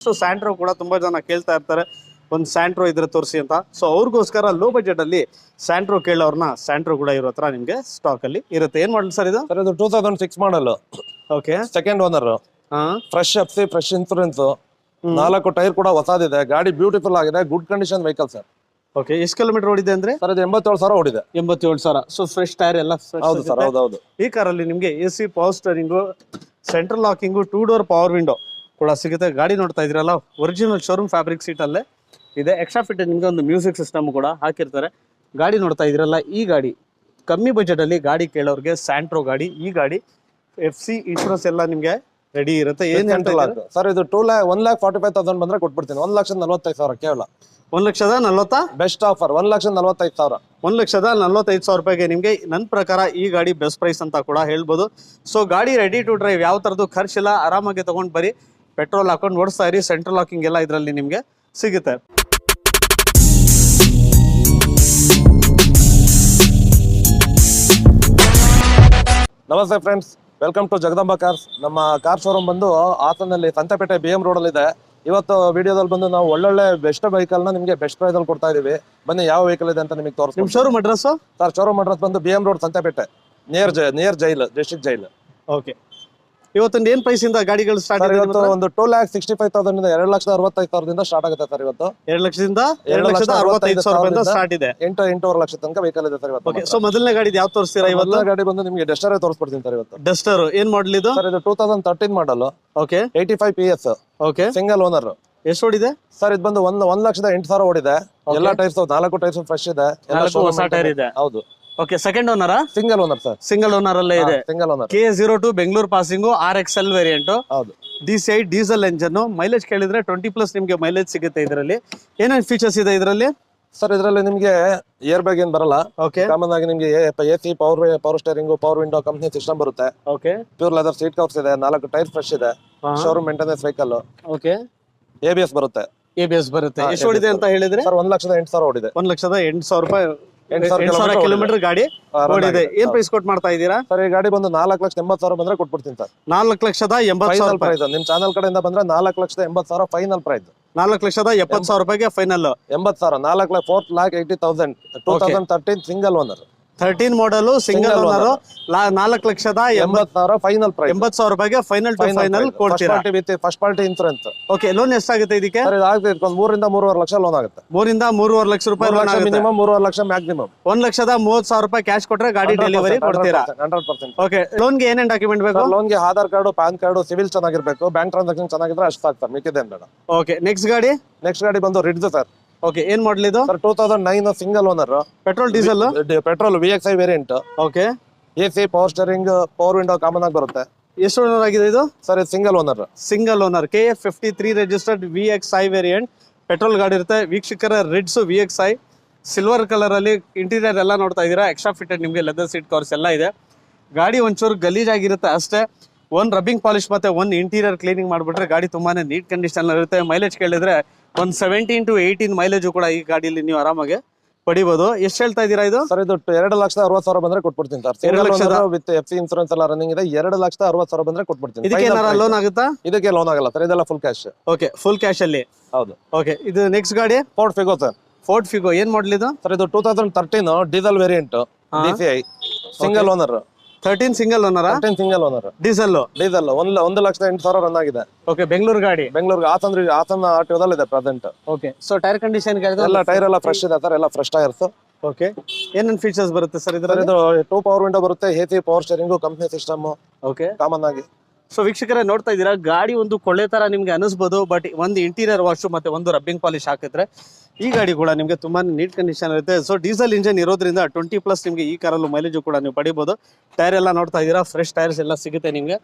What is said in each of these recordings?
So Santro ಕೂಡ ತುಂಬಾ ಜನ ಕೇಳ್ತಾ ಇರ್ತಾರೆ, ಒಂದು ಸ್ಯಾಂಟ್ರೋ ಇದ್ರೆ ತೋರಿಸಿ ಅಂತ. ಸೊ ಅವ್ರಿಗೋಸ್ಕರ ಲೋ ಬಜೆಟ್ ಅಲ್ಲಿ ಸ್ಯಾಂಟ್ರೋ ಕೇಳೋರ್ನ ಸ್ಯಾಂಟ್ರೋ ಕೂಡ ಇರೋ ಹತ್ರ ನಿಮ್ಗೆ ಸ್ಟಾಕ್ ಅಲ್ಲಿ ಇರುತ್ತೆ. ಏನ್ ಮಾಡಲ್ ಸರ್ ಇದು? ಸರ್ ಇದು 2006 model, okay, second owner, fresh FC, fresh insurance, 4 tyre ಕೂಡ ಹೊಸದಿದೆ. ಗಾಡಿ ಬ್ಯೂಟಿಫುಲ್ ಆಗಿದೆ, good condition vehicle sir. Okay, ಎಷ್ಟು ಕಿಲೋಮೀಟರ್ ಓಡಿದೆ ಅಂದ್ರೆ? ಸರ್ ಇದು 87,000 ಓಡಿದೆ. 87,000. ಸೊ ಫ್ರೆಶ್ ಟೈರ್ ಎಲ್ಲ ಹೌದು ಸರ್, ಹೌದು. ಈ ಕಾರಲ್ಲಿ ನಿಮ್ಗೆ AC, power steering, central locking, 2 door power window ಕೂಡ ಸಿಗುತ್ತೆ. ಗಾಡಿ ನೋಡ್ತಾ ಇದ್ರಲ್ಲ, ಒರಿಜಿನಲ್ ಶೋರೂಮ್ ಫ್ಯಾಬ್ರಿಕ್ ಸೀಟ್ ಅಲ್ಲೇ ಇದೆ. ಎಕ್ಸ್ಟ್ರಾ ಫಿಟ್ ನಿಮ್ಗೆ ಒಂದು ಮ್ಯೂಸಿಕ್ ಸಿಸ್ಟಮ್ ಕೂಡ ಹಾಕಿರ್ತಾರೆ. ಗಾಡಿ ನೋಡ್ತಾ ಇದ್ರಲ್ಲ, ಈ ಗಾಡಿ ಕಮ್ಮಿ ಬಜೆಟ್ ಅಲ್ಲಿ ಗಾಡಿ ಕೇಳೋರ್ಗೆ ಸ್ಯಾಂಟ್ರೋ ಗಾಡಿ. ಈ ಗಾಡಿ FC ಇನ್ಶೂರೆನ್ಸ್ ಎಲ್ಲ ನಿಮ್ಗೆ ರೆಡಿ ಇರುತ್ತೆ. ಏನ್ ಸರ್ ಇದು 1,45,000 ಬಂದ್ರೆ ಕೊಟ್ಬಿಡ್ತೀನಿ. 1,45,000 ಕೇವಲ. 1,40,000 ಬೆಸ್ಟ್ ಆಫರ್. 1,45,000. 1,45,000 ರೂಪಾಯಿಗೆ ನಿಮ್ಗೆ ನನ್ನ ಪ್ರಕಾರ ಈ ಗಾಡಿ ಬೆಸ್ಟ್ ಪ್ರೈಸ್ ಅಂತ ಕೂಡ ಹೇಳ್ಬೋದು. ಸೊ ಗಾಡಿ ರೆಡಿ ಟು ಡ್ರೈವ್, ಯಾವ ತರದ್ದು ಖರ್ಚಿಲ್ಲ, ಆರಾಮಾಗಿ ತಗೊಂಡ್ ಬರೀ ಪೆಟ್ರೋಲ್ ಹಾಕೊಂಡು ಓಡಿಸ್ತಾ ಇರಿ. ಸೆಂಟ್ರಲ್ ಲಾಕಿಂಗ್ ಎಲ್ಲ ಇದರಲ್ಲಿ ನಿಮ್ಗೆ ಸಿಗುತ್ತೆ. ನಮಸ್ತೆ friends, welcome to Jagadamba cars. ನಮ್ಮ ಕಾರ್ ಶೋರೂಮ್ ಬಂದು ಹಾಸನಲ್ಲಿ ಸಂತೆಪೇಟೆ BM ರೋಡ್ ಅಲ್ಲಿ ಇದೆ. ಇವತ್ತು ವಿಡಿಯೋದಲ್ಲಿ ಬಂದು ನಾವು ಒಳ್ಳೊಳ್ಳೆ ಬೆಸ್ಟ್ ವೆಹಿಕಲ್ ನ ನಿಮಗೆ ಬೆಸ್ಟ್ ಪ್ರೈಸ್ ಅಲ್ಲಿ ಕೊಡ್ತಾ ಇದೀವಿ. ಬನ್ನಿ ಯಾವ ವೆಹಿಕಲ್ ಇದೆ ಅಂತ ನಿಮಗೆ ತೋರಿಸ್ತೀನಿ. ನಿಮ್ showroom address? Sir showroom address ಬಂದು BM road Santhepete, near jail, district jail. Okay, ಇವತ್ತೊಂದು ಏನ್ ಪ್ರೈಸ್ ಇಂದ ಗಾಡಿಗಳು ಸ್ಟಾರ್ಟ್ ಆಗಿದೆ? ಇವತ್ತು ಒಂದು 2,65,000 ಇಂದ 2,65,000 ಸ್ಟಾರ್ಟ್ ಆಗುತ್ತೆ ಸರ್. ಇವತ್ತು 2,65,000 ಸ್ಟಾರ್ಟ್ ಇದೆ. 8.5 ಲಕ್ಷ ತನಕ ವೆಹಿಕಲ್ ಇದೆ ಸರ್ ಇವತ್ತು. ಓಕೆ, ಸೊ ಮೊದಲನೇ ಗಾಡಿ ಯಾವ ತೋರಿಸ್ತೀರಾ ಇವತ್ತು? ಗಾಡಿ ಬಂದು ನಿಮಗೆ ಡಸ್ಟರ್ ತೋರಿಸ್ಬಿಡ್ತೀನಿ ಸರ್ ಇವತ್ತು. ಡಸ್ಟರ್ ಏನ್ ಮಾಡಲ್ ಇದು? ಸರ್ ಇದು 2013 model. Okay, 85 PS. Okay, single owner. ಎಷ್ಟು ಓಡಿದೆ ಸರ್? ಇದು ಬಂದು 1,08,000 ಓಡಿದೆ. ಎಲ್ಲ ಟೈರ್ಸ್ 4 ಟೈರ್ಸ್ ಫ್ರೆಶ್ ಇದೆ. ಹೊಸ ಟೈರ್ ಇದೆ. ಹೌದು. Okay, second owner? Single owner sir. Single owner ಅಲ್ಲೇ ಇದೆ. Single owner. K02 Bengaluru passing RXL variant. ಹೌದು. DCI diesel engine. ಮೈಲೇಜ್ ಕೇಳಿದ್ರೆ 20+ ನಿಮ್ಗೆ ಮೈಲೇಜ್ ಸಿಗುತ್ತೆ ಇದರಲ್ಲಿ. ಏನೇನ್ ಫೀಚರ್ಸ್ ಇದೆ ಇದರಲ್ಲಿ? ಸರ್ ಇದರಲ್ಲಿ ನಿಮ್ಗೆ ಏರ್ ಬ್ಯಾಗ್ ಏನ್ ಬರಲ್ಲ. ಓಕೆ, ಕಾಮನ್ ಆಗಿ ನಿಮ್ಗೆ AC, power steering, power window company system ಬರುತ್ತೆ. Okay, pure leather seat covers ಇದೆ. 4 ಟೈರ್ ಫ್ರೆಶ್ ಇದೆ. Showroom maintenance vehicle. Okay, ABS ಬರುತ್ತೆ. ABS ಬರುತ್ತೆ. ಎಷ್ಟು ಓಡಿದೆ ಅಂತ ಹೇಳಿದ್ರೆ? ಸರ್ 1,08,000 ಓಡಿದೆ. 1,08,000 ರೂಪಾಯಿ. 8,000 ಕಿಲೋಮೀಟರ್ ಗಾಡಿ ಓಡಿದೆ. ಏನ್ ಪ್ರೈಸ್ ಕೊಟ್ ಮಾಡ್ತಾ ಇದ್ದೀರಾ ಸರ್? ಈ ಗಾಡಿ ಬಂದು 4,80,000 ಬಂದ್ರೆ ಕೊಟ್ಬಿಡ್ತೀನಿ ಸರ್. 4,80,000 ರೂಪಾಯಿ. ನಿಮ್ ಚಾನಲ್ ಕಡೆಯಿಂದ ಬಂದ್ರೆ 4,80,000 ಫೈನಲ್ ಪ್ರೈಸ್. 4,70,000 ರೂಪಾಯಿಗೆ final. 80,000. 4,80,000. 2013 single owner, 13 model, single owner. 4,80,000 final price. 80,000 ರೂಪಾಯಿಗೆ ಫೈನಲ್ ಟು ಫೈನಲ್ ಕೊಡ್ತೀರಾ? First party insurance. Okay, loan ಎಷ್ಟಾಗುತ್ತೆ ಇದಕ್ಕೆ? ಸರ್ ಇದು ಆಗುತ್ತೆ 3 ರಿಂದ 3.5 ಲಕ್ಷ ಲೋನ್ ಆಗುತ್ತೆ. 3 ರಿಂದ 3.5 ಲಕ್ಷ ರೂಪಾಯಿ ಲೋನ್ ಆಗುತ್ತೆ. Minimum 3.5 lakh maximum. 1,30,000 ರೂಪಾಯಿ ಕ್ಯಾಶ್ ಕೊಟ್ರೆ ಗಾಡಿ ಡೆಲಿವರಿ ಕೊಡ್ತೀರಾ? 100%. ಓಕೆ, ಲೋನ್ಗೆ ಏನೇನ್ ಡಾಕ್ಯುಮೆಂಟ್ ಬೇಕು? ಲೋನ್ಗೆ Aadhaar card, PAN card, CIBIL ಚೆನ್ನಾಗಿರ್ಬೇಕು, ಬ್ಯಾಂಕ್ ಟ್ರಾನ್ಸಾಕ್ಷನ್ ಚೆನ್ನಾಗಿದ್ರೆ ಅಷ್ಟು ಸಾಕು ಸರ್, ಮಿಕ್ಕಿದೇನ್ ಬೇಡ. ಓಕೆ, ನೆಕ್ಸ್ಟ್ ಗಾಡಿ ಬಂದು ರಿಡ್ಜ್ ಸರ್. ಓಕೆ, ಏನ್ ಮಾಡಲ್ ಇದು? Sir 2009 single owner, petrol diesel. Petrol VXI variant. Okay, AC, power steering, power window common ಆಗಿ ಬರುತ್ತೆ. ಎಷ್ಟು ಓನರ್ ಆಗಿದೆ ಇದು? ಸರ್ ಇದು single owner. Single owner. KF 53 registered VXI variant. Petrol ಗಾಡಿ ಇರುತ್ತೆ. ವೀಕ್ಷಕರ ರಿಡ್ಸ್ VXI ಸಿಲ್ವರ್ ಕಲರ್ ಅಲ್ಲಿ. ಇಂಟೀರಿಯರ್ ಎಲ್ಲ ನೋಡ್ತಾ ಇದೀರಾ, ಎಕ್ಸ್ಟ್ರಾ ಫಿಟೆಡ್ ನಿಮ್ಗೆ ಲೆದರ್ ಸೀಟ್ ಕವರ್ಸ್ ಎಲ್ಲ ಇದೆ. ಗಾಡಿ ಒಂಚೂರು ಗಲೀಜ್ ಆಗಿರುತ್ತೆ ಅಷ್ಟೇ. ಒಂದು ರಬ್ಬಿಂಗ್ ಪಾಲಿಶ್ ಮತ್ತೆ ಒಂದು ಇಂಟೀರಿಯರ್ ಕ್ಲೀನಿಂಗ್ ಮಾಡ್ಬಿಟ್ರೆ ಗಾಡಿ ತುಂಬಾನೇ ನೀಟ್ ಕಂಡೀಷನ್ ಇರುತ್ತೆ. ಮೈಲೇಜ್ ಕೇಳಿದ್ರೆ ಒಂದು 17 to 18 ಮೈಲೇಜ್ ಕೂಡ ಈ ಗಾಡಿಯಲ್ಲಿ ನೀವು ಆರಾಮಾಗಿ ಪಡಿಬಹುದು. ಎಷ್ಟು ಹೇಳ್ತಾ ಇದೀರಾ ಇದು? ಸರ್ ಇದು 2,60,000 ಬಂದ್ರೆ ಕೊಟ್ಬಿಡ್ತೀನಿ ಸರ್. 2,00,000 ವಿತ್ FC ಇನ್ಸೂರೆನ್ಸ್ ಎಲ್ಲ ರನ್ನಿಂಗ್ ಇದೆ. 2,60,000 ಬಂದ್ರೆ ಕೊಟ್ಬಿಡ್ತೀನಿ. ಇದಕ್ಕೆ ಏನಾರ ಲೋನ್ ಆಗುತ್ತಾ? ಇದಕ್ಕೆ ಲೋನ್ ಆಗಲ್ಲ ಸರ್, ಇದೆಲ್ಲ full cash. Okay, full cash ಅಲ್ಲಿ. ಹೌದು. ಓಕೆ, ಇದು ನೆಕ್ಸ್ಟ್ ಗಾಡಿ Ford Figo sir. Ford Figo ಏನ್ ಮಾಡಲ್ ಇದು? ಸರ್ ಇದು 2013 diesel variant, DCI single owner. 13 single owner. Single owner. Diesel 1,08,000 run ಆಗಿದೆ. ಓಕೆ, ಬೆಂಗಳೂರು ಗಾಡಿ. ಬೆಂಗಳೂರಿಗೆ ಹಾಸನ ಆಟೋದಲ್ಲಿ ಇದೆ present. Okay, so tyre condition ಎಲ್ಲ ಟೈರ್ ಎಲ್ಲ ಫ್ರೆಶ್ ಇದೆ ಸರ್, ಎಲ್ಲ ಫ್ರೆಶ್ ಟೈರ್ಸ್. ಓಕೆ, ಏನೇನ್ ಫೀಚರ್ಸ್ ಬರುತ್ತೆ ಸರ್ ಇದರಲ್ಲಿ? ಇದು 2 ಪವರ್ ವಿಂಡೋ ಬರುತ್ತೆ, AC, power steering, company system. Okay, common ಆಗಿ. ಸೊ ವೀಕ್ಷಕರೇ ನೋಡ್ತಾ ಇದ್ದೀರಾ, ಗಾಡಿ ಒಂದು ಕೊಳ್ಳೆ ತರ ನಿಮ್ಗೆ ಅನಿಸ್ಬೋದು, ಬಟ್ ಒಂದು ಇಂಟೀರಿಯರ್ ವಾಶ್ ಮತ್ತೆ ಒಂದು ರಬ್ಬಿಂಗ್ ಪಾಲಿಶ್ ಹಾಕಿದ್ರೆ ಈ ಗಾಡಿ ಕೂಡ ನಿಮ್ಗೆ ತುಂಬಾ ನೀಟ್ ಕಂಡೀಷನ್ ಇರುತ್ತೆ. ಸೊ ಡೀಸೆಲ್ ಇಂಜಿನ್ ಇರೋದ್ರಿಂದ 20+ ನಿಮ್ಗೆ ಈ ಕಾರಲ್ಲೂ ಮೈಲೇಜ್ ಕೂಡ ನೀವು ಪಡಿಬಹುದು. ಟೈರ್ ಎಲ್ಲ ನೋಡ್ತಾ ಇದ್ದೀರಾ, ಫ್ರೆಶ್ ಟೈರ್ಸ್ ಎಲ್ಲ ಸಿಗುತ್ತೆ ನಿಮ್ಗೆ.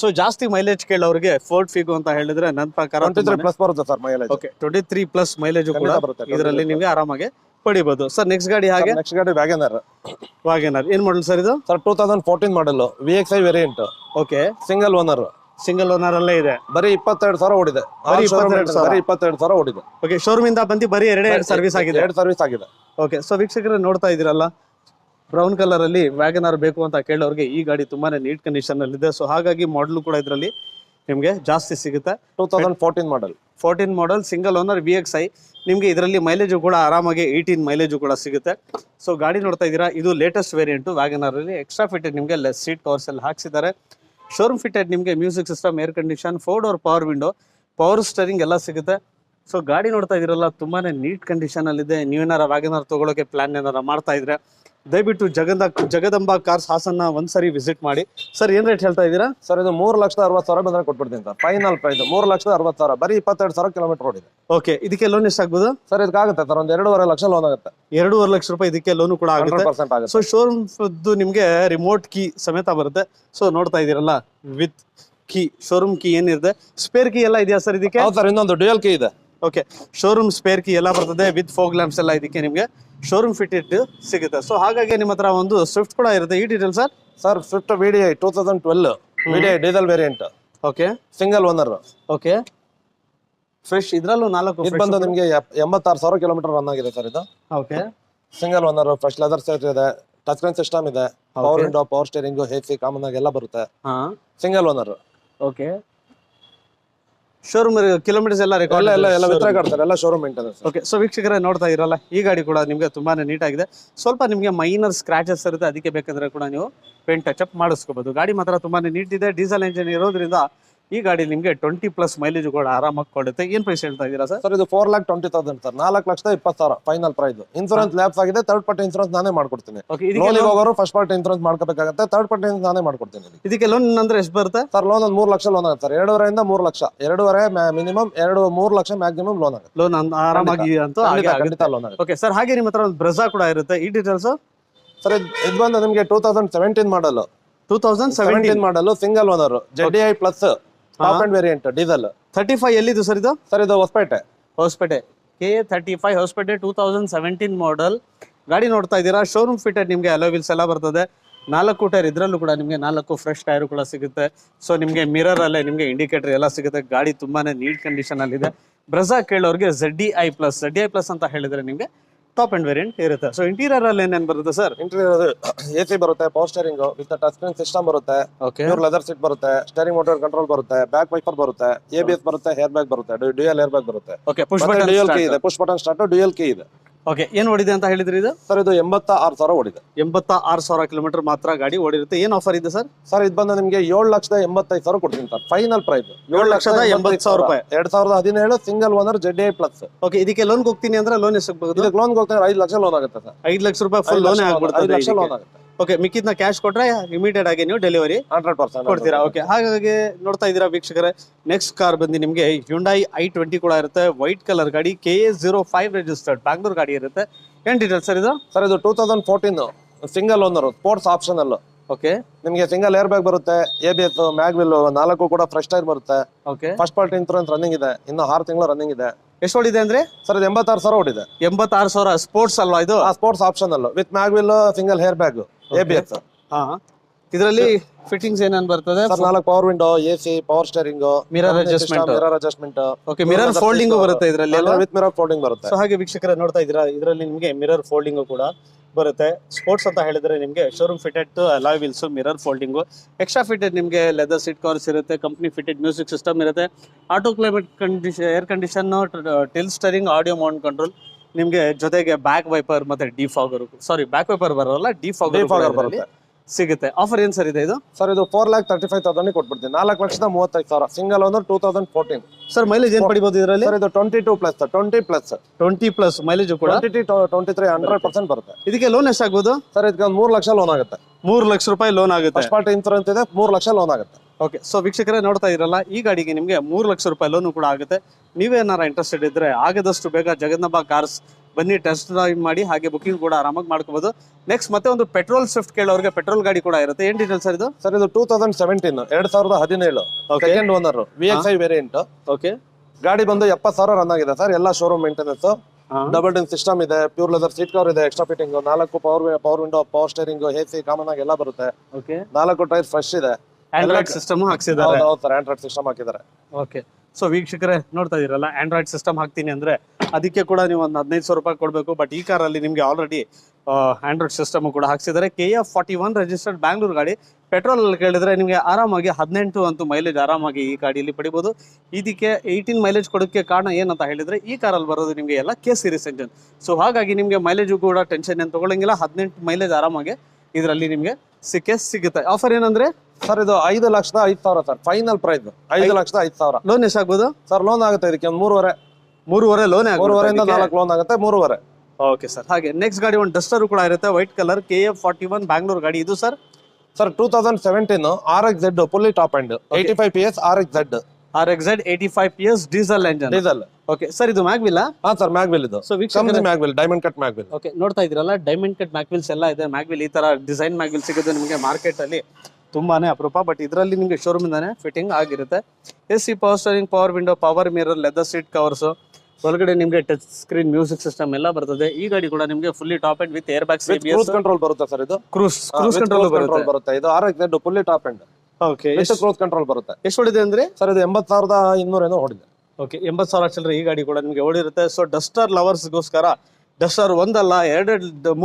ಸೊ ಜಾಸ್ತಿ ಮೈಲೇಜ್ ಕೇಳೋರಿಗೆ ಫೋರ್ಡ್ ಫಿಗೋ ಅಂತ ಹೇಳಿದ್ರೆ ನನ್ನ ಪ್ರಕಾರ 23+ ಬರುತ್ತೆ ಸರ್ ಮೈಲೇಜ್. ಓಕೆ, 23+ ಮೈಲೇಜ್ ಕೂಡ ಇದರಲ್ಲಿ ನಿಮ್ಗೆ ಆರಾಮಾಗಿ ಪಡಿಬಹುದು. ಸರ್ ನೆಕ್ಸ್ಟ್ ಗಾಡಿ ಹಾಗೆ? ನೆಕ್ಸ್ಟ್ ಗಾಡಿ ವ್ಯಾಗನರ್. ಏನ್ ಮಾಡಲ್ ಸರ್ ಇದು? ಸರ್ 2014 ಮಾಡಲ್, VXI variant. Okay, single owner. Single owner ಅಲ್ಲೇ ಇದೆ. ಬರೀ 22,000 ಓಡಿದೆ. 22,000 ಓಡಿದೆ. ಓಕೆ, ಶೋರೂಮ್ ಇಂದ ಬಂದು ಬರೀ 2 ಸರ್ವಿಸ್ ಆಗಿದೆ. 2 ಸರ್ವಿಸ್ ಆಗಿದೆ. ಓಕೆ, ಸೊ ವೀಕ್ಷಕರೇ ನೋಡ್ತಾ ಇದೀರಲ್ಲ, ಬ್ರೌನ್ ಕಲರ್ ಅಲ್ಲಿ ವ್ಯಾಗನರ್ ಬೇಕು ಅಂತ ಕೇಳೋರಿಗೆ ಈ ಗಾಡಿ ತುಂಬಾನೇ ನೀಟ್ ಕಂಡೀಷನ್ ಅಲ್ಲಿ ಇದೆ. ಸೊ ಹಾಗಾಗಿ ಮಾಡಲ್ ಕೂಡ ಇದರಲ್ಲಿ ನಿಮ್ಗೆ ಜಾಸ್ತಿ ಸಿಗುತ್ತೆ. 2014 ಮಾಡಲ್. 14 ಮಾಡಲ್ ಸಿಂಗಲ್ ಓನರ್ VXi. ನಿಮಗೆ ಇದರಲ್ಲಿ ಮೈಲೇಜು ಕೂಡ ಆರಾಮಾಗಿ 18 ಮೈಲೇಜು ಕೂಡ ಸಿಗುತ್ತೆ. ಸೊ ಗಾಡಿ ನೋಡ್ತಾ ಇದ್ದೀರಾ, ಇದು ಲೇಟೆಸ್ಟ್ ವೇರಿಯಂಟು ವ್ಯಾಗನರ್ ಅಲ್ಲಿ. ಎಕ್ಸ್ಟ್ರಾ ಫಿಟೆಡ್ ನಿಮಗೆ ಲೆಸ್ ಸೀಟ್ ಕವರ್ಸ್ ಎಲ್ಲ ಹಾಕ್ಸಿದ್ದಾರೆ. ಶೋರೂಮ್ ಫಿಟೆಡ್ ನಿಮಗೆ music system, air condition, 4 door power window, power steering ಎಲ್ಲ ಸಿಗುತ್ತೆ. ಸೊ ಗಾಡಿ ನೋಡ್ತಾ ಇದ್ದೀರಲ್ಲ, ತುಂಬಾನೇ ನೀಟ್ ಕಂಡೀಷನ್ ಅಲ್ಲಿ ಇದೆ. ನೀವೇನಾರ ವ್ಯಾಗನರ್ ತಗೊಳ್ಳೋಕೆ ಪ್ಲಾನ್ ಏನಾರ ಮಾಡ್ತಾ ಇದ್ರೆ ದಯವಿಟ್ಟು ಜಗದಂಬಾ ಕಾರ್ಸ್ ಹಾಸನ್ನ ಒಂದ್ಸರಿ ವಿಸಿಟ್ ಮಾಡಿ. ಸರ್ ಏನ್ ರೇಟ್ ಹೇಳ್ತಾ ಇದ್ದೀರಾ? ಸರ್ ಇದು 3,60,000 ಬಂದ್ರೆ ಕೊಟ್ಬಿಡ್ತೀನಿ ಸರ್. ಫೈನಲ್ ಪ್ರೈಸ್ 3,60,000, ಬರೀ 22,000 ಕಿಲೋಮೀಟರ್ ರೋಡ್ ಇದೆ. ಓಕೆ, ಇದಕ್ಕೆ ಲೋನ್ ಎಷ್ಟಾಗ್ಬೋದು ಸರ್? ಇದಕ್ಕಾಗುತ್ತೆ ಸರ್, ಒಂದು 2.5 ಲಕ್ಷ ಲೋನ್ ಆಗುತ್ತೆ. 2.5 ಲಕ್ಷ ರೂಪಾಯಿ ಇದಕ್ಕೆ ಲೋನು ಕೂಡ ಆಗುತ್ತೆ. 100% ಆಗುತ್ತೆ. ಸೊ ಶೋರೂಮ್ ನಿಮ್ಗೆ ರಿಮೋಟ್ ಕೀ ಸಮೇತ ಬರುತ್ತೆ. ಸೊ ನೋಡ್ತಾ ಇದೀರಲ್ಲ, ವಿತ್ ಕೀ, ಶೋರೂಮ್ ಕೀ ಏನಿರುತ್ತೆ. ಸ್ಪೇರ್ ಕೀ ಎಲ್ಲ ಇದೆಯಾ ಸರ್ ಇದಕ್ಕೆ? ಹೌದು ಸರ್, ಇನ್ನೊಂದು ಡ್ಯೂಯಲ್ ಕೀ ಇದೆ. ಓಕೆ, ಶೋರೂಮ್ ಸ್ಪೇರ್ ಕೀ ಎಲ್ಲ ಬರ್ತದೆ ವಿತ್ ಫೋಗ್ ಲ್ಯಾಂಪ್ಸ್ ಎಲ್ಲ ಇದಕ್ಕೆ ನಿಮಗೆ ಶೋರೂಮ್ ಫಿಟೆಡ್ ಸಿಗುತ್ತೆ. ಸೊ ಹಾಗಾಗಿ ನಿಮ್ಮ ಹತ್ರ ಒಂದು ಸ್ವಿಫ್ಟ್ ಕೂಡ ಇರುತ್ತೆ. ಈ detail sir? Sir Swift VDI 2012 VDI diesel variant, okay, single owner. Okay, fresh, ಇದ್ರಲ್ಲೂ 4 ಇದು ಬಂದು ನಿಮಗೆ 86,000 ಕಿಲೋಮೀಟರ್ ರನ್ ಆಗಿದೆ ಸರ್. ಇದು okay, single owner, fresh leather seat ಇದೆ, ಟಚ್ ಸ್ಕ್ರೀನ್ ಸಿಸ್ಟಮ್ ಇದೆ, power window, power steering, AC common ಆಗಿ ಎಲ್ಲ ಬರುತ್ತೆ. Single owner. Okay, showroom kilometres ಎಲ್ಲ ರೆಕಾರ್ಡ್ ಎಲ್ಲ ವಿತರಣೆ ಮಾಡ್ತಾರೆ, ಎಲ್ಲ ಶೋರೂಮ್ ಮೇಂಟೆನೆನ್ಸ್. ಓಕೆ, ಸೊ ವೀಕ್ಷಕರೇ ನೋಡ್ತಾ ಇರಲ್ಲ, ಈ ಗಾಡಿ ಕೂಡ ನಿಮಗೆ ತುಂಬಾನೇ ನೀಟ್ ಆಗಿದೆ. ಸ್ವಲ್ಪ ನಿಮಗೆ ಮೈನರ್ ಸ್ಕ್ರಾಚಸ್ ಇರುತ್ತೆ, ಅದಕ್ಕೆ ಬೇಕಂದ್ರೆ ಕೂಡ ನೀವು ಪೇಂಟ್ ಟಚ್ ಅಪ್ ಮಾಡಿಸ್ಕೋಬಹುದು. ಗಾಡಿ ಮಾತ್ರ ತುಂಬಾನೇ ನೀಟ್ ಇದೆ. ಡೀಸೆಲ್ ಇಂಜಿನ್ ಇರೋದ್ರಿಂದ ಈ ಗಾಡಿ ನಿಮಗೆ 20+ ಮೈಲೇಜ್ ಕೂಡ ಆರಾಮಾಗಿ ಕೊಡುತ್ತೆ. ಏನ್ ಪ್ರೈಸ್ ಹೇಳ್ತಾ ಇದ್ದೀರಾ ಸರ್? ಸರ್ ಇದು 4,20,000 sir, 4,20,000 final price. Insurance lapse ಆಗಿದೆ, ಥರ್ಡ್ ಪಾರ್ಟಿ ಇನ್ಸೂರೆನ್ಸ್ ನಾನೇ ಮಾಡ್ಕೊಡ್ತೀನಿ. ಲೋನಿಗೆ ಹೋಗೋರು ಫಸ್ಟ್ ಪಾರ್ಟಿ ಇನ್ಸೂರೆನ್ಸ್ ಮಾಡ್ಕೋಬೇಕಾಗುತ್ತೆ, ಥರ್ಡ್ ಪಾರ್ಟಿ ನಾನೇ ಮಾಡ್ಕೊಡ್ತೀನಿ. ಇದಕ್ಕೆ ಲೋನ್ ಅಂದ್ರೆ ಎಷ್ಟು ಬರುತ್ತೆ ಸರ್? ಲೋನ್ ಒಂದು 3 ಲಕ್ಷ ಲೋನ್ ಆಗುತ್ತೆ ಸರ್. 2.5 ಇಂದ 3 lakh, 2.5 minimum, 3 lakh maximum loan ಆಗುತ್ತೆ. ಲೋನ್ ಆರಾಮಾಗಿ ಅಂತೂ ಖಂಡಿತ ಲೋನ್ ಆಗುತ್ತೆ. ಓಕೆ ಸರ್, ಹಾಗೆ ನಿಮ್ಮ ಹತ್ರ ಒಂದು ಬ್ರೆಜಾ ಕೂಡ ಇರುತ್ತೆ. ಈ ಡೀಟೇಲ್ಸ್ ಸರ್? ಇದು ಬಂದು ನಿಮಗೆ 2017 model, 2017 model, single owner, ZDI plus top end variant diesel. 35 ಎಲ್ಲಿದು ಸರ್ ಇದು? ಸರ್ ಇದು ಹೊಸಪೇಟೆ KA35 ಹೊಸಪೇಟೆ 2017 ಮಾಡೆಲ್ ಗಾಡಿ ನೋಡ್ತಾ ಇದ್ದೀರಾ. ಶೋರೂಮ್ ಫಿಟೆಡ್ ನಿಮಗೆ ಅಲಾಯ್ ವೀಲ್ಸ್ ಎಲ್ಲ ಬರ್ತದೆ. 4 ಟೈರ್, ಇದ್ರಲ್ಲೂ ಕೂಡ ನಿಮಗೆ 4 ಫ್ರೆಶ್ ಟೈರ್ ಕೂಡ ಸಿಗುತ್ತೆ. ಸೊ ನಿಮಗೆ ಮಿರರ್ ಅಲ್ಲೇ ನಿಮಗೆ ಇಂಡಿಕೇಟರ್ ಎಲ್ಲ ಸಿಗುತ್ತೆ. ಗಾಡಿ ತುಂಬಾನೇ ನೀಟ್ ಕಂಡೀಷನ್ ಅಲ್ಲಿ ಇದೆ. ಬ್ರೆಜಾ ಕೇಳೋರಿಗೆ ZDI ಪ್ಲಸ್ ಅಂತ ಹೇಳಿದ್ರೆ ನಿಮಗೆ ಟಾಪ್ ಅಂಡ್ ವೇರಿಯಂಟ್ ಇರುತ್ತೆ. ಸೊ ಇಂಟೀರಿಯರ್ ಅಲ್ಲಿ ಏನೇನು ಬರುತ್ತೆ ಸರ್? ಇಂಟೀರಿಯರ್ AC ಬರುತ್ತೆ, power steering with touch screen system ಬರುತ್ತೆ, ಪ್ಯೂರ್ ಲೆದರ್ ಸೀಟ್ ಬರುತ್ತೆ, ಸ್ಟೇರಿಂಗ್ ಮೋಟರ್ ಕಂಟ್ರೋಲ್ ಬರುತ್ತೆ, ಬ್ಯಾಕ್ ವೈಪರ್ ಬರುತ್ತೆ, ABS ಬರುತ್ತೆ, ಹೇರ್ ಬ್ಯಾಗ್ ಬರುತ್ತೆ, ಡ್ಯೂಯಲ್ ಏರ್ ಬ್ಯಾಗ್ ಬರುತ್ತೆ. Okay, push button dual key ಇದೆ, push button start, dual key ಇದೆ. ಓಕೆ, ಏನು ಓಡಿದೆ ಅಂತ ಹೇಳಿದ್ರಿ ಇದು? ಸರ್ ಇದು 86,000 ಓಡಿದೆ. 86,000 ಕಿಲೋಮೀಟರ್ ಮಾತ್ರ ಗಾಡಿ ಓಡಿರುತ್ತೆ. ಏನು ಆಫರ್ ಇದೆ ಸರ್? ಸರ್ ಇದು ಬಂದು ನಿಮಗೆ 7,85,000 ಕೊಡ್ತೀನಿ ಸರ್. ಫೈನಲ್ ಪ್ರೈಸ್ 7,80,000 ರೂಪಾಯಿ. 2017 single owner ZDI plus. Okay, ಇದಕ್ಕೆ ಲೋನ್ ಹೋಗ್ತೀನಿ ಅಂದ್ರೆ ಲೋನ್ ಎಷ್ಟು ಸಿಗಬಹುದು? ಇದಕ್ಕೆ ಲೋನ್ ಹೋಗ್ತಾರೆ 5 ಲಕ್ಷ ಲೋನ್ ಆಗುತ್ತೆ ಸರ್. 5 ಲಕ್ಷ ರೂಪಾಯಿ ಫುಲ್ ಲೋನ್ ಆಗ್ಬಿಡುತ್ತೆ. 5 ಲಕ್ಷ ಲೋನ್ ಆಗುತ್ತೆ. ಓಕೆ, ಮಿಕ್ಕಿದ್ನ ಕ್ಯಾಶ್ ಕೊಟ್ರೆ ಇಮಿಡಿಯೇಟ್ ಆಗಿ ನೀವು ಡೆಲಿವರಿ 100% ಕೊಡ್ತೀರಾ. ಓಕೆ, ಹಾಗಾಗಿ ನೋಡ್ತಾ ಇದ್ದೀರಾ ವೀಕ್ಷಕರೇ, ನೆಕ್ಸ್ಟ್ ಕಾರ್ ಬಂದು ನಿಮಗೆ Hyundai i20 ಕೂಡ ಇರುತ್ತೆ. ವೈಟ್ ಕಲರ್ ಗಾಡಿ, KA05 ರಿಜಿಸ್ಟರ್ಡ್ ಬ್ಯಾಂಗ್ಳೂರ್ ಗಾಡಿ ಇರುತ್ತೆ. ಏನ್ ಡೀಟೇಲ್ಸ್ ಸರ್ ಇದು? ಸರ್ ಇದು 2014 single owner, sports optional. Okay, ನಿಮಗೆ ಸಿಂಗಲ್ ಏರ್ ಬ್ಯಾಗ್ ಬರುತ್ತೆ, ABS, ಮ್ಯಾಗ್ವಿಲ್ 4 ಕೂಡ ಫ್ರೆಶ್ ಟೈರ್ ಬರುತ್ತೆ. Okay, first party insurance running ಇದೆ, ಇನ್ನು 6 ತಿಂಗಳು ರನ್ನಿಂಗ್ ಇದೆ. ಎಷ್ಟು ಓಡಿದೆ ಅಂದ್ರೆ? ಸರ್ ಇದು 86,000 ಓಡಿದೆ. 86,000 ಸ್ಪೋರ್ಟ್ಸ್ ಅಲ್ವಾ ಇದು? Sports optional with mag wheel, single hair bag, ABS. ಇದರಲ್ಲಿ ಫಿಟ್ಟಿಂಗ್ಸ್ ಏನೇನು ಬರ್ತದೆ? 4 power window, AC, power steering, mirror adjustment. Okay, mirror folding ಬರುತ್ತೆ ಇದರಲ್ಲಿ, ವಿತ್ ಮಿರರ್ ಫೋಲ್ಡಿಂಗ್ ಬರುತ್ತೆ. ಸೊ ಹಾಗೆ ವೀಕ್ಷಕರೇ ನೋಡ್ತಾ ಇದ್ದೀರಾ, ಇದರಲ್ಲಿ ನಿಮಗೆ ಮಿರರ್ ಫೋಲ್ಡಿಂಗ್ ಕೂಡ ಬರುತ್ತೆ. ಸ್ಪೋರ್ಟ್ಸ್ ಅಂತ ಹೇಳಿದ್ರೆ ನಿಮಗೆ showroom fitted alloy wheels, mirror folding, extra fitted ನಿಮಗೆ ಲೆದರ್ ಸೀಟ್ ಕವರ್ಸ್ ಇರುತ್ತೆ, ಕಂಪನಿ ಫಿಟೆಡ್ ಮ್ಯೂಸಿಕ್ ಸಿಸ್ಟಮ್ ಇರುತ್ತೆ, auto climate air condition, till steering, audio Mount control, ನಿಮಗೆ ಜೊತೆಗೆ ಬ್ಯಾಕ್ ವೈಪರ್ ಮತ್ತೆ ಡಿಫಾಗರ್, ಬ್ಯಾಕ್ ವೈಪರ್ ಬರೋಲ್ಲ, ಡಿಫಾಗರ್ ಬರುತ್ತೆ ಸಿಗುತ್ತೆ. ಆಫರ್ ಏನ್ ಸರ್ ಇದೆ ಇದು? ಸರ್ ಇದು 4,35,000 ಕೊಟ್ಬಿಡ್ತೀನಿ. 4,35,000 ಸಿಂಗಲ್ ಓನರ್ 2014. ಸರ್ ಮೈಲೇಜ್ ಏನ್ ಪಡಿಬಹುದು ಇದರಲ್ಲಿ? ಸರ್ ಇದು 20 ಪ್ಲಸ್ ಮೈಲೇಜ್ ಕೂಡ 23 100% ಬರುತ್ತೆ. ಇದಕ್ಕೆ ಲೋನ್ ಎಷ್ಟಾಗ್ಬೋದು? ಸರ್ ಇದಕ್ಕೆ 3 ಲಕ್ಷ ಲೋನ್ ಆಗುತ್ತೆ. 3 ಲಕ್ಷ ರೂಪಾಯಿ ಲೋನ್ ಆಗುತ್ತೆ. ಫಸ್ಟ್ ಪಾರ್ಟಿ ಇನ್ಸೂರೆನ್ಸ್ ಇದೆ, 3 ಲಕ್ಷ ಲೋನ್ ಆಗುತ್ತೆ. ಓಕೆ, ಸೊ ವೀಕ್ಷಕರೇ ನೋಡ್ತಾ ಇರಲ್ಲ, ಈ ಗಾಡಿಗೆ ನಿಮಗೆ 3 ಲಕ್ಷ ರೂಪಾಯಿ ಲೋನ್ ಕೂಡ ಆಗುತ್ತೆ. ನೀವೇನಾರ ಇಂಟ್ರೆಸ್ಟೆಡ್ ಇದ್ರೆ ಆಗದಷ್ಟು ಬೇಗ ಜಗದಂಬಾ ಕಾರ್ಸ್ ಬನ್ನಿ, ಟೆಸ್ಟ್ ಡ್ರೈವ್ ಮಾಡಿ, ಹಾಗೆ ಬುಕಿಂಗ್ ಕೂಡ ಆರಾಮಾಗಿ ಮಾಡ್ಕೋಬಹುದು. ನೆಕ್ಸ್ಟ್ ಮತ್ತೆ ಒಂದು ಪೆಟ್ರೋಲ್ ಸ್ವಿಫ್ಟ್ ಕೇಳೋರಿಗೆ ಪೆಟ್ರೋಲ್ ಗಾಡಿ ಕೂಡ ಇರುತ್ತೆ. ಏನ್ ಡೀಟೇಲ್ಸ್ ಸರ್ ಇದು? ಸರ್ ಇದು 2017 second owner, VXi variant. Okay, ಗಾಡಿ ಬಂದು 70,000 ರನ್ ಆಗಿದೆ ಸರ್. ಎಲ್ಲ ಶೋರೂಮ್ ಮೇಂಟೆನೆನ್ಸ್, ಡಬಲ್ ಡಿನ್ ಸಿಸ್ಟಮ್ ಇದೆ, ಪ್ಯೂರ್ ಲೆದರ್ ಸೀಟ್ ಕವರ್ ಇದೆ, extra fitting, 4 power window, power steering, AC common ಆಗಿ ಎಲ್ಲ ಬರುತ್ತೆ. ಓಕೆ, 4 ಟೈರ್ ಫ್ರೆಶ್ ಇದೆ, ಆಂಡ್ರಾಯ್ಡ್ ಸಿಸ್ಟಮ್ ಹಾಕ್ಸಿದ್ದಾರೆ. ಹೌದು ಸರ್, ಆಂಡ್ರಾಯ್ಡ್ ಸಿಸ್ಟಮ್ ಹಾಕಿದ್ದಾರೆ. ಓಕೆ, ಸೊ ವೀಕ್ಷಕರೇ ನೋಡ್ತಾ ಇದೀರಲ್ಲ, ಆಂಡ್ರಾಯ್ಡ್ ಸಿಸ್ಟಮ್ ಹಾಕ್ತೀನಿ ಅಂದ್ರೆ ಅದಕ್ಕೆ ಕೂಡ ನೀವು ಒಂದು 15,000 ರೂಪಾಯಿ ಕೊಡಬೇಕು. ಬಟ್ ಈ ಕಾರಲ್ಲಿ ನಿಮಗೆ ಆಲ್ರೆಡಿ ಆಂಡ್ರಾಯ್ಡ್ ಸಿಸ್ಟಮ್ ಕೂಡ ಹಾಕ್ಸಿದ್ದಾರೆ. KF41 ರಿಜಿಸ್ಟರ್ಡ್ ಬ್ಯಾಂಗ್ಳೂರ್ ಗಾಡಿ. ಪೆಟ್ರೋಲ್ ಅಲ್ಲಿ ಕೇಳಿದ್ರೆ ನಿಮಗೆ ಆರಾಮಾಗಿ 18 ಅಂತೂ ಮೈಲೇಜ್ ಆರಾಮಾಗಿ ಈ ಗಾಡಿಯಲ್ಲಿ ಪಡಿಬಹುದು. ಇದಕ್ಕೆ 18 ಮೈಲೇಜ್ ಕೊಡೋಕ್ಕೆ ಕಾರಣ ಏನಂತ ಹೇಳಿದ್ರೆ ಈ ಕಾರಲ್ಲಿ ಬರೋದು ನಿಮಗೆ ಎಲ್ಲ K ಸೀರೀಸ್ ಎಂಜಿನ್. ಸೊ ಹಾಗಾಗಿ ನಿಮಗೆ ಮೈಲೇಜು ಕೂಡ ಟೆನ್ಷನ್ ಏನು ತಗೊಳ್ಳಂಗಿಲ್ಲ. 18 ಮೈಲೇಜ್ ಆರಾಮಾಗಿ ಇದರಲ್ಲಿ ನಿಮಗೆ ಸಿಗುತ್ತೆ. ಆಫರ್ ಏನಂದ್ರೆ ಸರ್ ಇದು 5,05,000 ಸರ್ ಫೈನಲ್ ಪ್ರೈಸ್. 5,05,000. ಲೋನ್ ಎಷ್ಟಾಗ್ಬೋದು ಸರ್ ಲೋನ್ ಆಗುತ್ತೆ ಇದಕ್ಕೆ ಒಂದು 3.5 ಲೋನ್ 3.5 4 ಲೋನ್ ಆಗುತ್ತೆ 3.5. Okay sir. ಹಾಗೆ ನೆಕ್ಸ್ಟ್ ಗಾಡಿ ಒಂದು ಡಸ್ಟರ್ ಕೂಡ ಇರುತ್ತೆ ವೈಟ್ ಕಲರ್ KF41 ಬ್ಯಾಂಗ್ಳೂರ್ ಗಾಡಿ. ಇದು sir sir 2017 RXZ fully top and 85 PS RXZ 85 PS diesel engine. Diesel. Okay sir, ಇದು ಮ್ಯಾಗ್ವಿಲ್? ಹಾ ಸರ್ ಮ್ಯಾಗ್ವಿಲ್ ಇದು. So company mag wheel, diamond cut mag wheel. Okay, ನೋಡ್ತಾ ಇದ್ರಲ್ಲ ಡೈಮಂಡ್ ಕಟ್ ಮ್ಯಾಗ್ವಿಲ್ಸ್ ಎಲ್ಲ ಇದೆ. ಮ್ಯಾಗ್ವಿಲ್ ಈ ತರ ಡಿಸೈನ್ ಮ್ಯಾಗ್ವಿಲ್ ಸಿಗೋದು ನಿಮಗೆ ಮಾರ್ಕೆಟ್ ಅಲ್ಲಿ ತುಂಬಾನೇ ಅಪರೂಪ. ಬಟ್ ಇದರಲ್ಲಿ ನಿಮಗೆ ಶೋರೂಮ್ ಇಂದಾನೆ ಫಿಟ್ಟಿಂಗ್ ಆಗಿರುತ್ತೆ. AC, power steering, power window, power mirror, leather seat covers, ಒಳಗಡೆ ನಿಮಗೆ ಟಚ್ ಸ್ಕ್ರೀನ್ ಮ್ಯೂಸಿಕ್ ಸಿಸ್ಟಮ್ ಎಲ್ಲ ಬರ್ತದೆ. ಈ ಗಾಡಿ ಕೂಡ ನಿಮಗೆ fully top and with air bags, cruise control ಬರುತ್ತೆ ಸರ್. ಇದು ಕ್ರೂಸ್ ಕಂಟ್ರೋಲ್ ಬರುತ್ತೆ. ಇದು RXZ fully top and. Okay, ಎಷ್ಟು ಕ್ರೂಸ್ ಕಂಟ್ರೋಲ್ ಬರುತ್ತೆ. ಎಷ್ಟು ಹೊಡಿದೆ ಅಂದ್ರೆ ಸರ್ ಇದು 80,200 ಏನೋ ಹೊಡಿದೆ. ಓಕೆ, 80,000 ಚಿಲ್ಲರೆ ಈ ಗಾಡಿ ಕೂಡ ನಿಮಗೆ ಓಡಿರುತ್ತೆ. ಸೊ ಡಸ್ಟರ್ ಲವರ್ಸ್ಗೋಸ್ಕರ ಡಸ್ಟರ್ ಒಂದಲ್ಲ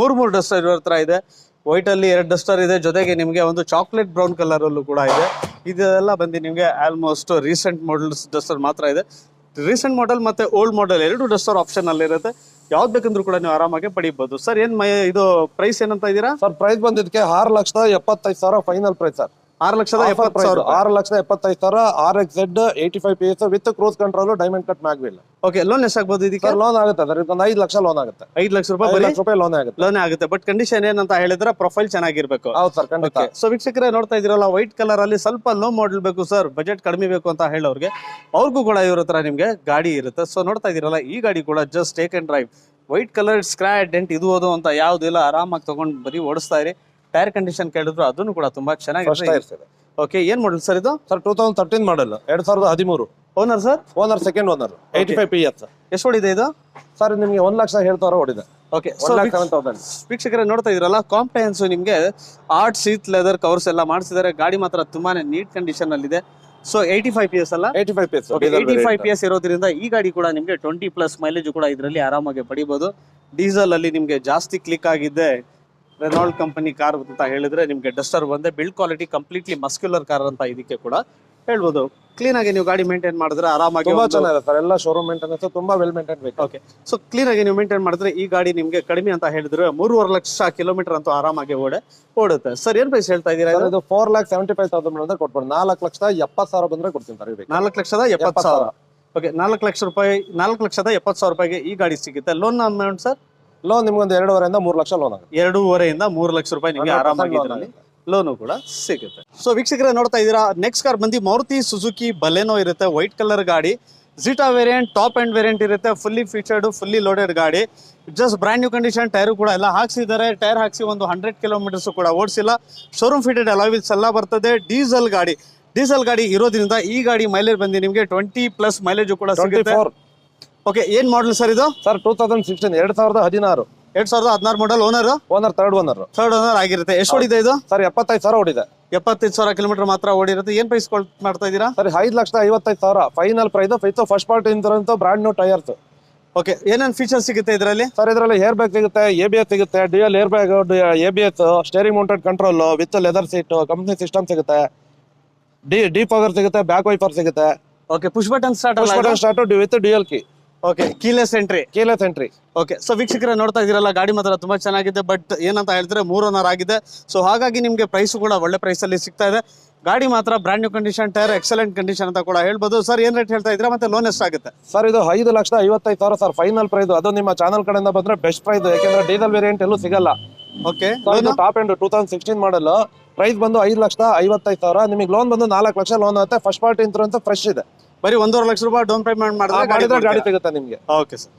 ಮೂರು ಡಸ್ಟರ್ ಇರೋ ಹತ್ರ ಇದೆ. ವೈಟ್ ಅಲ್ಲಿ 2 ಡಸ್ಟರ್ ಇದೆ, ಜೊತೆಗೆ ನಿಮಗೆ ಒಂದು ಚಾಕ್ಲೇಟ್ ಬ್ರೌನ್ ಕಲರ್ ಅಲ್ಲೂ ಕೂಡ ಇದೆ. ಇದೆಲ್ಲ ಬಂದು ನಿಮಗೆ ಆಲ್ಮೋಸ್ಟ್ ರೀಸೆಂಟ್ ಮಾಡೆಲ್ಸ್ ಡಸ್ಟರ್ ಮಾತ್ರ ಇದೆ. ರೀಸೆಂಟ್ ಮಾಡೆಲ್ ಮತ್ತೆ ಓಲ್ಡ್ ಮಾಡೆಲ್ 2 ಡಸ್ಟರ್ ಆಪ್ಷನ್ ಅಲ್ಲಿ ಇರುತ್ತೆ. ಯಾವ್ದು ಬೇಕಂದ್ರೂ ಕೂಡ ನೀವು ಆರಾಮಾಗಿ ಪಡಿಬಹುದು. ಸರ್ ಏನ್ ಇದು ಪ್ರೈಸ್ ಏನಂತ ಇದೀರಾ? ಸರ್ ಪ್ರೈಸ್ ಬಂದಿದ್ದಕ್ಕೆ 6,75,000 final price sir. 6,70,000. 6,75,000 RXZ 85 PS with cruise control diamond cut mag wheel. Okay, loan ಎಷ್ಟಾಗ್ಬೋದು ಇದಕ್ಕೆ? ಲೋನ್ ಆಗುತ್ತೆ ಸರ್, ಇದೊಂದು 5 ಲಕ್ಷ ಲೋನ್ ಆಗುತ್ತೆ. 5 ಲಕ್ಷ ರೂಪಾಯಿ 5 ಲಕ್ಷ ರೂಪಾಯಿ ಲೋನ್ ಆಗುತ್ತೆ. ಲೋನ್ ಆಗುತ್ತೆ. ಬಟ್ ಕಂಡೀಷನ್ ಏನಂತ ಹೇಳಿದ್ರೆ ಪ್ರೊಫೈಲ್ ಚೆನ್ನಾಗಿರ್ಬೇಕು. ಹೌದು ಸರ್, ಖಂಡಿತ. ಸೊ ವೀಕ್ಷಕರೇ ನೋಡ್ತಾ ಇದ್ದೀರಲ್ಲ, ವೈಟ್ ಕಲರ್ ಅಲ್ಲಿ ಸ್ವಲ್ಪ ಲೋ ಮಾಡೆಲ್ ಬೇಕು ಸರ್, ಬಜೆಟ್ ಕಡಿಮೆ ಬೇಕು ಅಂತ ಹೇಳೋರಿಗೆ ಅವ್ರಿಗೂ ಕೂಡ ಇವ್ರ ಹತ್ರ ನಿಮ್ಗೆ ಗಾಡಿ ಇರುತ್ತೆ. ಸೊ ನೋಡ್ತಾ ಇದ್ದೀರಲ್ಲ, ಈ ಗಾಡಿ ಕೂಡ just take and drive. White colour scratch dent ಇದು ಅದು ಅಂತ ಯಾವ್ದಿಲ್ಲ, ಆರಾಮಾಗಿ ತಗೊಂಡ್ ಬರೀ ಓಡಿಸ್ತಾ ಇರಿ. ಟೈರ್ ಕಂಡೀಷನ್ ಕೇಳಿದ್ರು ಅದನ್ನು ಕೂಡ ತುಂಬಾ ಚೆನ್ನಾಗಿದೆ. ಓಕೆ, ಏನ್ ಮಾಡೆಲ್ ಸರ್ ಇದು? Sir 2013 model, 2013. Owner sir? Owner second owner, 85 PS. ಎಷ್ಟು ಹೊಡಿದೆ ಇದು? ಸರ್ ನಿಮ್ಗೆ 1 ಲಕ್ಷ ಹೇಳ್ತಾರ ಹೊಡಿದೆ. ಓಕೆ, ವೀಕ್ಷಕರೇ ನೋಡ್ತಾ ಇದ್ರಲ್ಲ, ಕಾಂಪ್ಟೆನ್ಸ್ ನಿಮ್ಗೆ ಆರ್ಟ್ ಸೀಟ್ ಲೆದರ್ ಕವರ್ಸ್ ಎಲ್ಲ ಮಾಡಿಸಿದ್ದಾರೆ. ಗಾಡಿ ಮಾತ್ರ ತುಂಬಾನೇ ನೀಟ್ ಕಂಡೀಷನ್ ಅಲ್ಲಿ ಇದೆ. ಸೊ 85 PS ಅಲ್ಲ? 85 PS. 85 PS ಇರೋದ್ರಿಂದ ಈ ಗಾಡಿ ಕೂಡ ನಿಮ್ಗೆ 20+ ಮೈಲೇಜ್ ಕೂಡ ಇದರಲ್ಲಿ ಆರಾಮಾಗಿ ಪಡಿಬಹುದು. ಡೀಸೆಲ್ ಅಲ್ಲಿ ನಿಮ್ಗೆ ಜಾಸ್ತಿ ಕ್ಲಿಕ್ ಆಗಿದ್ದೆ ರೆನಾಲ್ಡ್ ಕಂಪನಿ ಕಾರ್ ಅಂತ ಹೇಳಿದ್ರೆ ನಿಮ್ಗೆ ಡಸ್ಟರ್ ಬಂದೆ. Build quality completely muscular car ಅಂತ ಇದಕ್ಕೆ ಕೂಡ ಹೇಳ್ಬೋದು. ಕ್ಲೀನ್ ಆಗಿ ನೀವು ಗಾಡಿ ಮೇಂಟೈನ್ ಮಾಡಿದ್ರೆ ಆರಾಮಾಗಿ ತುಂಬಾ ಚೆನ್ನಾಗಿದೆ ಸರ್. ಎಲ್ಲ ಶೋರೂಮ್ ಮೇಂಟೆನೆನ್ಸ್ ತುಂಬಾ ವೆಲ್ ಮೇಂಟೈನ್ ಬೇಕು. ಓಕೆ, ಸೊ ಕ್ಲೀನ್ ಆಗಿ ನೀವು ಮೇಂಟೈನ್ ಮಾಡಿದ್ರೆ ಈ ಗಾಡಿ ನಿಮ್ಗೆ ಕಡಿಮೆ ಅಂತ ಹೇಳಿದ್ರೆ 3.5 ಲಕ್ಷ ಕಿಲೋಮೀಟರ್ ಅಂತೂ ಆರಾಮಾಗಿ ಓಡುತ್ತೆ. ಸರ್ ಏನ್ ಪ್ರೈಸ್ ಹೇಳ್ತಾ ಇದೀರಾ? ಇದು 4,75,000 ಬಂದ್ರೆ ಕೊಟ್ಬಿಡಿ. 4,70,000 ಬಂದ್ರೆ ಕೊಡ್ತೀನಿ ಸರ್. 4,70,000. ಓಕೆ, 4 ಲಕ್ಷ ರೂಪಾಯಿ, 4,70,000 ರೂಪಾಯಿಗೆ ಈ ಗಾಡಿ ಸಿಗುತ್ತೆ. Loan amount sir? ಲೋನ್ ನಿಮ್ಗೆ ಒಂದು 2.5 3 ಲಕ್ಷ ಲೋನ್ ಆಗುತ್ತೆ. 2.5 3 ಲಕ್ಷ ರೂಪಾಯಿ ನಿಮಗೆ ಆರಾಮಾಗಿ ಲೋನು ಕೂಡ ಸಿಗುತ್ತೆ. ಸೊ ವೀಕ್ಷಕರೇ ನೋಡ್ತಾ ಇದ್ದೀರಾ, ನೆಕ್ಸ್ಟ್ ಕಾರ್ ಬಂದು ಮಾರುತಿ ಸುಜುಕಿ ಬಲೆನೋ ಇರುತ್ತೆ. ವೈಟ್ ಕಲರ್ ಗಾಡಿ, zeta variant, top end variant ಇರುತ್ತೆ. ಫುಲ್ಲಿ ಫೀಚರ್ಡ್, ಫುಲ್ಲಿ ಲೋಡೆಡ್ ಗಾಡಿ. Just brand new condition. Tyre ಕೂಡ ಎಲ್ಲ ಹಾಕ್ಸಿದ್ದಾರೆ. ಟೈರ್ ಹಾಕ್ಸಿ ಒಂದು 100 ಕಿಲೋಮೀಟರ್ಸ್ ಕೂಡ ಓಡಿಸಿಲ್ಲ. ಶೋರೂಮ್ ಫಿಟೆಡ್ ಅಲಾಯ್ಸ್ ಎಲ್ಲ ಬರ್ತದೆ. ಡೀಸೆಲ್ ಗಾಡಿ ಇರೋದ್ರಿಂದ ಈ ಗಾಡಿ ಮೈಲೇಜ್ ಬಂದು ನಿಮಗೆ 20+ ಮೈಲೇಜ್ ಕೂಡ ಸಿಗುತ್ತೆ. ಓಕೆ, ಏನ್ ಮಾಡಲ್ ಸರ್ ಇದು? ಸರ್ 2016, 2016. 2016 ಮಾಡಲ್. ಓನರ್ ಥರ್ಡ್ ಓನರ್ ಆಗಿರುತ್ತೆ. ಎಷ್ಟು ಓಡಿದೆ ಇದು? ಸರ್ 75,000 ಓಡಿದೆ. 75,000 ಕಿಲೋಮೀಟರ್ ಮಾತ್ರ ಓಡಿರುತ್ತೆ. ಏನ್ ಪ್ರೈಸ್ ಮಾಡ್ತಾ ಇದ್ದೀರಾ? Sir 5,55,000 final price with first party insurance, brand new tyres. Okay, ಏನೇನ್ ಫೀಚರ್ ಸಿಗುತ್ತೆ ಇದರಲ್ಲಿ? ಸರ್ ಇದರಲ್ಲಿ ಏರ್ ಬ್ಯಾಗ್ ಸಿಗುತ್ತೆ, ABS ಸಿಗುತ್ತೆ, dual air bag, ABS, steering mounted control with leather seat, company system ಸಿಗುತ್ತೆ, ಡಿಫಾಗರ್ ಸಿಗುತ್ತೆ, ಬ್ಯಾಕ್ ವೈಪರ್ ಸಿಗುತ್ತೆ. Okay, push button start with dual key. Okay, keyless entry. Okay, so ವೀಕ್ಷಕರೇ ನೋಡ್ತಾ ಇದೀರಲ್ಲ, ಗಾಡಿ ಮಾತ್ರ ತುಂಬಾ ಚೆನ್ನಾಗಿದೆ. ಬಟ್ ಏನಂತ ಹೇಳಿದ್ರೆ 3 ಓನರ್ ಆಗಿದೆ. ಸೊ ಹಾಗಾಗಿ ನಿಮ್ಗೆ ಪ್ರೈಸ್ ಕೂಡ ಒಳ್ಳೆ ಪ್ರೈಸ್ ಅಲ್ಲಿ ಸಿಗ್ತಾ ಇದೆ. ಗಾಡಿ ಮಾತ್ರ brand new condition, tyre excellent condition ಅಂತ ಕೂಡ ಹೇಳ್ಬೋದು. ಸರ್ ಏನ್ ರೇಟ್ ಹೇಳ್ತಾ ಇದ್ದೀರಾ, ಮತ್ತೆ ಲೋನ್ ಎಷ್ಟಾಗುತ್ತೆ? ಸರ್ ಇದು 5,55,000 ಸರ್ ಫೈನಲ್ ಪ್ರೈಸ್. ಅದು ನಿಮ್ಮ ಚಾನಲ್ ಕಡೆಯಿಂದ ಬಂದ್ರೆ ಬೆಸ್ಟ್ ಪ್ರೈಸ್, ಯಾಕಂದ್ರೆ ಡೀಸೆಲ್ ವೇರಿಯಂಟ್ ಎಲ್ಲೂ ಸಿಗಲ್ಲ. ಓಕೆ, ಟಾಪ್ ಎಂಡ್ 2016 ಮಾಡಲ್. ಪ್ರೈಸ್ ಬಂದು 5,55,000. ನಿಮಗೆ ಲೋನ್ ಬಂದು 4 ಲಕ್ಷ ಲೋನ್ ಆಗುತ್ತೆ. ಫಸ್ಟ್ ಪಾರ್ಟಿ ಇನ್ಸೂರೆನ್ಸ್ ಫ್ರೆಶ್ ಇದೆ. ಬರೀ 1.5 ಲಕ್ಷ ರೂಪಾಯಿ ಡೌನ್ ಪೇಮೆಂಟ್ ಮಾಡಿದ್ರೆ ಗಾಡಿ ಸಿಗುತ್ತೆ ನಿಮಗೆ. Okay sir.